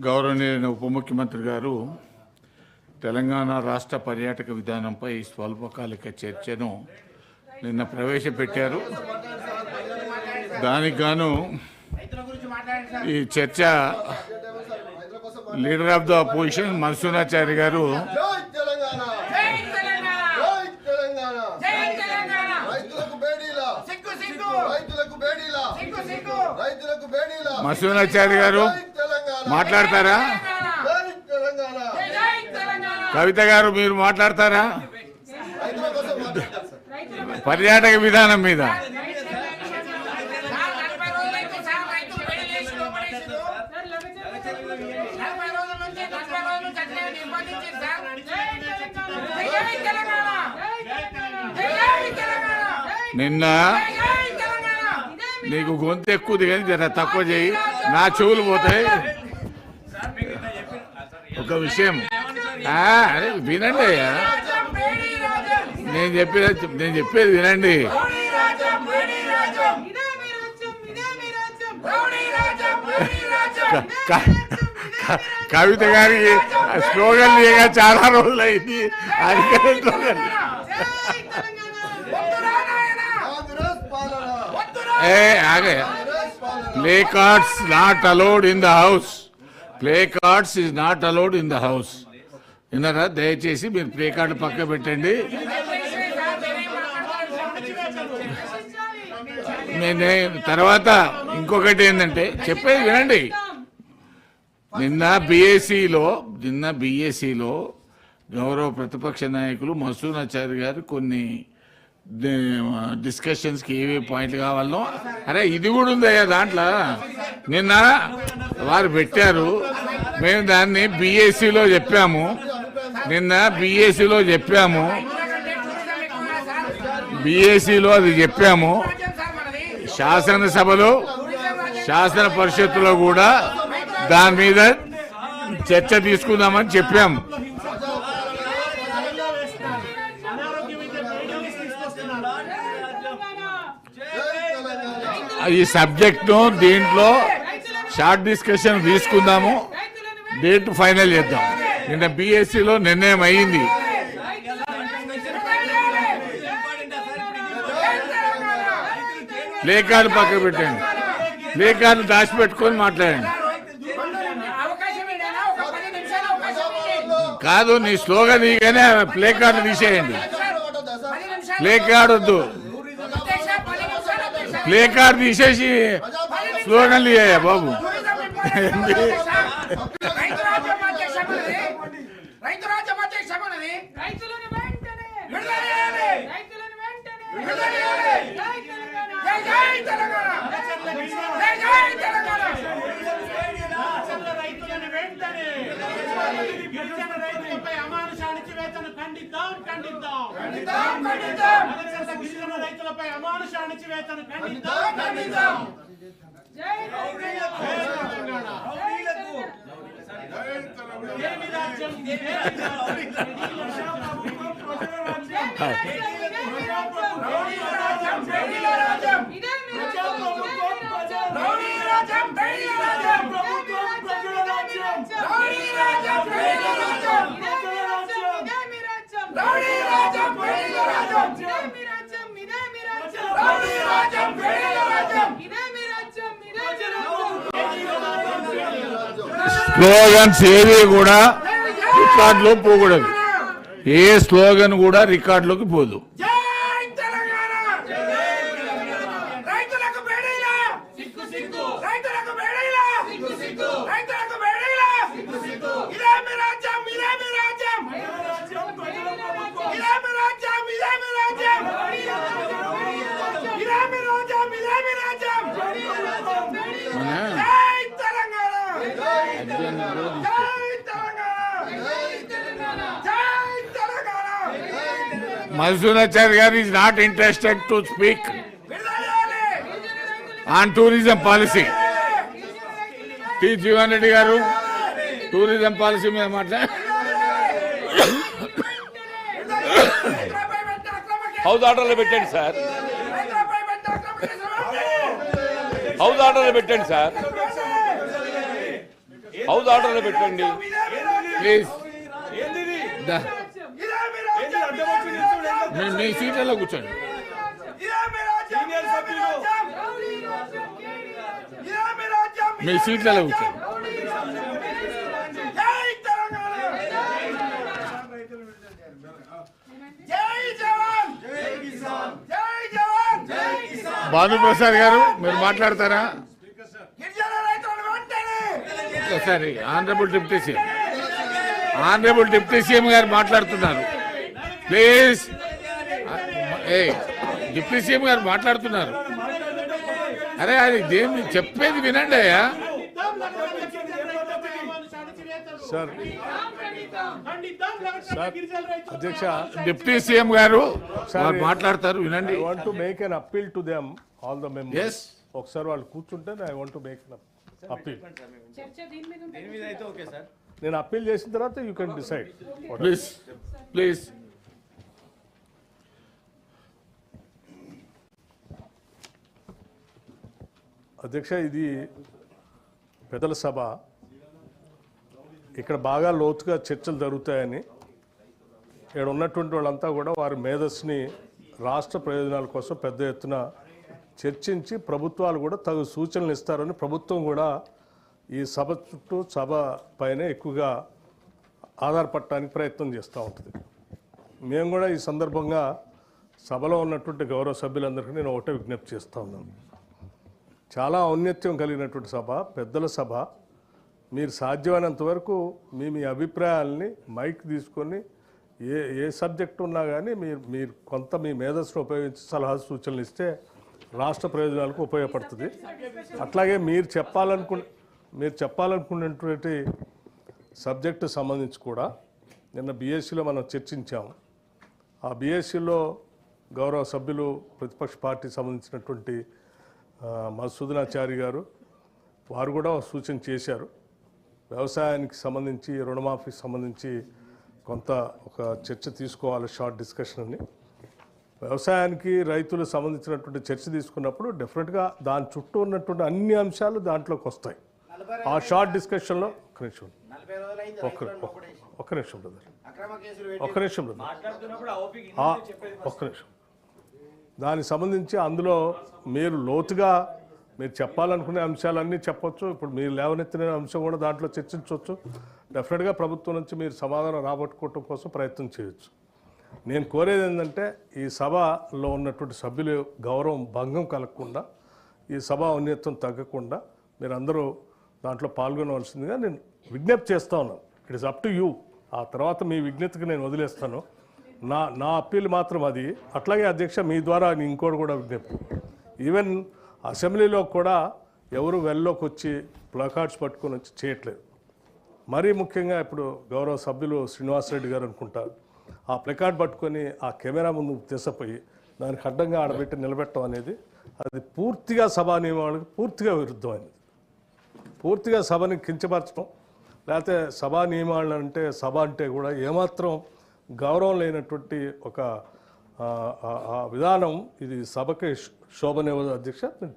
గౌరవనీయ ఉప ముఖ్యమంత్రి గారు తెలంగాణ రాష్ట్ర పర్యాటక విధానంపై స్వల్పకాలిక చర్చను నిన్న ప్రవేశపెట్టారు. దానికి గాను ఈ చర్చ లీడర్ ఆఫ్ ద అపోజిషన్ మన్సూరాచారి గారు మన్సూరాచారి గారు మాట్లాడతారా? కవిత గారు మీరు మాట్లాడతారా? పర్యాటక విధానం మీద నిన్న నీకు గొంతు ఎక్కువది కానీ జర తక్కువ చేయి, నా చెవులు పోతాయి. ఒక విషయం అరే వినండి అయ్యా, నేను చెప్పేది వినండి. కవిత గారికి స్లోగన్ చాలా రోజులైంది. అది slogan play cards not allowed in the house. Play cards is not allowed in the house. విన్నారా? దయచేసి మీరు ప్లే కార్డు పక్క పెట్టండి. తర్వాత ఇంకొకటి ఏంటంటే చెప్పేది వినండి. నిన్న బిఏసీలో గౌరవ ప్రతిపక్ష నాయకులు మన్సూరాచారి గారు కొన్ని డిస్కషన్స్కి ఏవే పాయింట్లు కావాలో, అరే ఇది కూడా ఉందయ్యా దాంట్లో, నిన్న వారు పెట్టారు. మేము దాన్ని బిఏసీలో చెప్పాము. బిఏసీలో అది చెప్పాము. శాసనసభలో శాసన పరిషత్తులో కూడా దాని మీద చర్చ తీసుకుందామని చెప్పాము. ఈ సబ్జెక్ట్ను దీంట్లో షార్ట్ డిస్కషన్ తీసుకుందాము, డేట్ ఫైనల్ చేద్దాం. నిన్న బిఎస్సిలో నిర్ణయం అయ్యింది. ప్లే కార్డు పక్కన పెట్టండి, ప్లే కార్డు దాచిపెట్టుకొని మాట్లాడండి. కాదు, నీ స్లోగన్ ఇగానే ప్లే కార్డు తీసేయండి. ప్లే కార్డు వద్దు, ప్లే కార్డు తీసేసి స్లోగన్లు ఇయ్యా బాబు. రైతులపై అమానుష అణచివేతను స్లోగన్స్ ఏవి కూడా రికార్డులో పోకూడదు. ఏ స్లోగన్ కూడా రికార్డులోకి పోదు. Mallsoonachaari garu is not interested to speak on tourism policy. T. Jeevan Reddy garu tourism policy మీద మాట్లాడారు. హౌస్ ఆర్డర్లో పెట్టండి సార్. హౌస్ ఆర్డర్లో పెట్టండి సార్, హౌస్ ఆర్డర్లో పెట్టండి. ప్లీజ్ మీ సీట్లలో కూర్చోండి. మీ సీట్లలో కూర్చోండి. భానుప్రసాద్ గారు మీరు మాట్లాడతారా? ఒకసారి ఆనరబుల్ డిప్యూటీ సీఎం గారు మాట్లాడుతున్నారు. ప్లీజ్, డిప్యూటీ సీఎం గారు మాట్లాడుతున్నారు. అరే అది దేని చెప్పేది వినండి అయ్యా. సార్ అధ్యక్ష, డిప్యూటీ సీఎం గారు మాట్లాడతారు, వినండి. I want to make an appeal to them all the members. Yes. ఒకసారి వాళ్ళు కూర్చుంటే I want to make appeal. నేను అప్పీల్ చేసిన తర్వాత యూ కెన్ డిసైడ్. ప్లీజ్ అధ్యక్ష, ఇది పెద్దల సభ. ఇక్కడ బాగా లోతుగా చర్చలు జరుగుతాయని ఇక్కడ ఉన్నటువంటి వాళ్ళంతా కూడా వారి మేధస్సుని రాష్ట్ర ప్రయోజనాల కోసం పెద్ద ఎత్తున చర్చించి ప్రభుత్వాలు కూడా తగు సూచనలు ఇస్తారని ప్రభుత్వం కూడా ఈ సభ చుట్టూ సభ పైన ఎక్కువగా ఆధారపడటానికి ప్రయత్నం చేస్తూ ఉంటుంది. మేము కూడా ఈ సందర్భంగా సభలో ఉన్నటువంటి గౌరవ సభ్యులందరికీ నేను ఒకటే విజ్ఞప్తి చేస్తూ ఉన్నాను. చాలా ఔన్నత్యం కలిగినటువంటి సభ, పెద్దల సభ. మీరు సాధ్యమైనంత వరకు మీ అభిప్రాయాలని మైక్ తీసుకొని ఏ సబ్జెక్ట్ ఉన్నా కానీ మీరు కొంత మీ మేధస్సును ఉపయోగించి సలహా సూచనలు ఇస్తే రాష్ట్ర ప్రయోజనాలకు ఉపయోగపడుతుంది. అట్లాగే మీరు చెప్పాలనుకున్నటువంటి సబ్జెక్టు సంబంధించి కూడా నిన్న బీఎస్సీలో మనం చర్చించాము. ఆ బీఎస్సీలో గౌరవ సభ్యులు ప్రతిపక్ష పార్టీ సంబంధించినటువంటి మధుసూదనాచారి గారు వారు కూడా సూచన చేశారు. వ్యవసాయానికి సంబంధించి, రుణమాఫీకి సంబంధించి కొంత ఒక చర్చ తీసుకోవాలి, షార్ట్ డిస్కషన్ అని. వ్యవసాయానికి రైతులకు సంబంధించినటువంటి చర్చ తీసుకున్నప్పుడు డెఫినెట్గా దాని చుట్టూ ఉన్నటువంటి అన్ని అంశాలు దాంట్లోకి వస్తాయి. ఆ షార్ట్ డిస్కషన్లో ఒక్క నిమిషం దానికి సంబంధించి అందులో మీరు లోతుగా మీరు చెప్పాలనుకునే అంశాలన్నీ చెప్పొచ్చు. ఇప్పుడు మీరు లేవనెత్తిన అంశం కూడా దాంట్లో చర్చించవచ్చు. డెఫినెట్గా ప్రభుత్వం నుంచి మీరు సమాధానం రాబట్టుకోవటం కోసం ప్రయత్నం చేయొచ్చు. నేను కోరేది ఏంటంటే ఈ సభలో ఉన్నటువంటి సభ్యుల గౌరవం భంగం కలగకుండా, ఈ సభ ఔన్నత్యం తగ్గకుండా మీరందరూ దాంట్లో పాల్గొనవలసిందిగా నేను విజ్ఞప్తి చేస్తూ ఉన్నాను. It is up to you. ఆ తర్వాత మీ విజ్ఞతకి నేను వదిలేస్తాను. నా అప్పీల్ మాత్రం అది. అట్లాగే అధ్యక్ష, మీ ద్వారా ఇంకోటి కూడా విజ్ఞప్తి, ఈవెన్ అసెంబ్లీలో కూడా ఎవరు వెల్లోకి వచ్చి ప్లకార్డ్స్ పట్టుకొని వచ్చి చేయట్లేదు. మరీ ముఖ్యంగా ఇప్పుడు గౌరవ సభ్యులు శ్రీనివాసరెడ్డి గారు అనుకుంటారు, ఆ ప్లకార్డ్ పట్టుకొని ఆ కెమెరా ముందు తీసుకుపోయి దానికి అడ్డంగా ఆడబెట్టి నిలబెట్టడం అనేది అది పూర్తిగా సభా నియమాలకు పూర్తిగా విరుద్ధమైనది. పూర్తిగా సభని కించపరచడం, లేకపోతే సభా నియమాలు అంటే సభ అంటే కూడా ఏమాత్రం గౌరవం లేనటువంటి ఒక విధానం. ఇది సభకి శోభనివ్వదు అధ్యక్ష. నేను